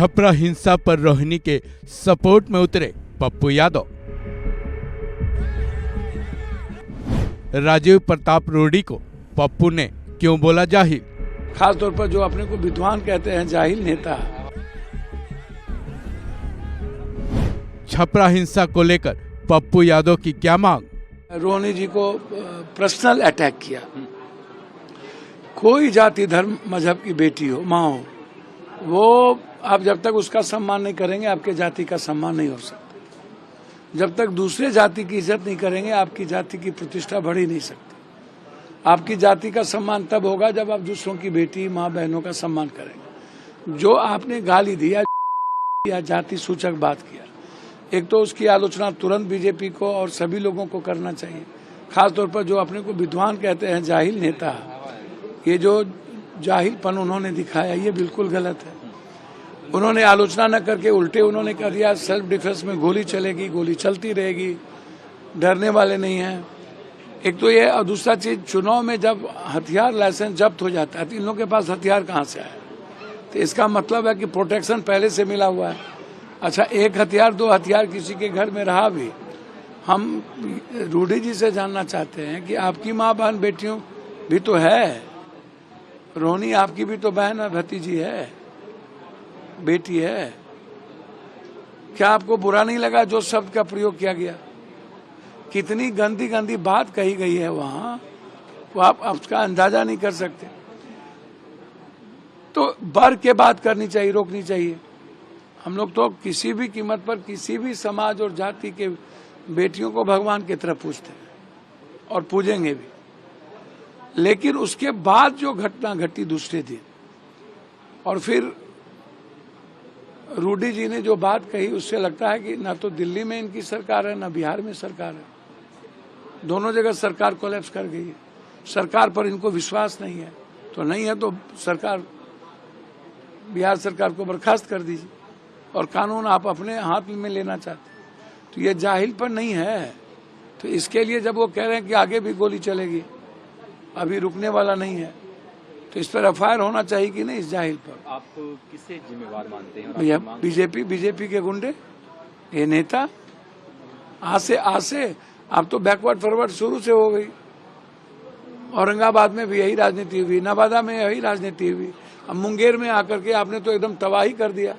छपरा हिंसा पर रोहिणी के सपोर्ट में उतरे पप्पू यादव। राजीव प्रताप रूडी को पप्पू ने क्यों बोला जाहिल? खास तौर पर जो अपने को विद्वान कहते हैं, जाहिल नेता। छपरा हिंसा को लेकर पप्पू यादव की क्या मांग? रोहिणी जी को पर्सनल अटैक किया। कोई जाति धर्म मजहब की बेटी हो, माँ हो, वो आप जब तक उसका सम्मान नहीं करेंगे आपके जाति का सम्मान नहीं हो सकता। जब तक दूसरे जाति की इज्जत नहीं करेंगे आपकी जाति की प्रतिष्ठा बढ़ ही नहीं सकती। आपकी जाति का सम्मान तब होगा जब आप दूसरों की बेटी माँ बहनों का सम्मान करेंगे। जो आपने गाली दिया या जाति सूचक बात किया, एक तो उसकी आलोचना तुरंत बीजेपी को और सभी लोगों को करना चाहिए। खास तौर पर जो अपने को विद्वान कहते हैं, जाहिल नेता, ये जो जाहिलपन उन्होंने दिखाया ये बिल्कुल गलत है। उन्होंने आलोचना न करके उल्टे उन्होंने कह दिया सेल्फ डिफेंस में गोली चलेगी, गोली चलती रहेगी, डरने वाले नहीं हैं। एक तो ये, और दूसरा चीज, चुनाव में जब हथियार लाइसेंस जब्त हो जाता है तो इन लोगों के पास हथियार कहाँ से आए? तो इसका मतलब है कि प्रोटेक्शन पहले से मिला हुआ है। अच्छा, एक हथियार दो हथियार किसी के घर में रहा भी। हम रूडी जी से जानना चाहते हैं कि आपकी माँ बहन बेटियों भी तो है, रोहिणी आपकी भी तो बहन है, भतीजी है, बेटी है। क्या आपको बुरा नहीं लगा जो शब्द का प्रयोग किया गया? कितनी गंदी गंदी बात कही गई है वहां, वो आप उसका अंदाजा नहीं कर सकते। तो बढ़ के बात करनी चाहिए, रोकनी चाहिए। हम लोग तो किसी भी कीमत पर किसी भी समाज और जाति के बेटियों को भगवान की तरह पूजते हैं और पूजेंगे भी। लेकिन उसके बाद जो घटना घटी दूसरे दिन, और फिर रूडी जी ने जो बात कही, उससे लगता है कि ना तो दिल्ली में इनकी सरकार है ना बिहार में सरकार है। दोनों जगह सरकार कोलैप्स कर गई है। सरकार पर इनको विश्वास नहीं है, तो नहीं है तो सरकार, बिहार सरकार को बर्खास्त कर दीजिए और कानून आप अपने हाथ में लेना चाहते हैं। तो ये जाहिलपन नहीं है। तो इसके लिए जब वो कह रहे हैं कि आगे भी गोली चलेगी, अभी रुकने वाला नहीं है, तो इस पर एफआईआर होना चाहिए कि नहीं इस जाहिल पर? आप किसे जिम्मेवार मानते हैं? भैया बीजेपी के गुंडे, ये नेता। आज से अब तो बैकवर्ड फॉरवर्ड शुरू से हो गई। औरंगाबाद में भी यही राजनीति हुई, नवादा में यही राजनीति हुई, अब मुंगेर में आकर के आपने तो एकदम तबाही कर दिया।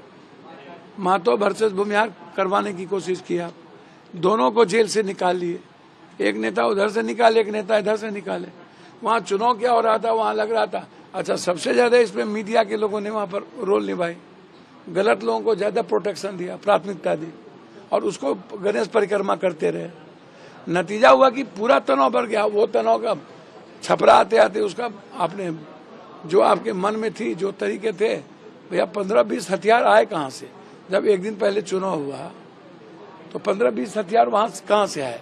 महतो वर्सेस भूमिहार करवाने की कोशिश की आप, दोनों को जेल से निकाल लिए। एक नेता उधर से निकाले, एक नेता इधर से निकाले। वहाँ चुनाव क्या हो रहा था, वहाँ लग रहा था। अच्छा, सबसे ज्यादा इसमें मीडिया के लोगों ने वहाँ पर रोल निभाई, गलत लोगों को ज्यादा प्रोटेक्शन दिया, प्राथमिकता दी, और उसको गणेश परिक्रमा करते रहे। नतीजा हुआ कि पूरा तनाव बढ़ गया। वो तनाव का छपरा आते आते उसका आपने जो आपके मन में थी, जो तरीके थे, भैया 15-20 हथियार आए कहाँ से? जब एक दिन पहले चुनाव हुआ तो 15-20 हथियार वहां कहाँ से आए?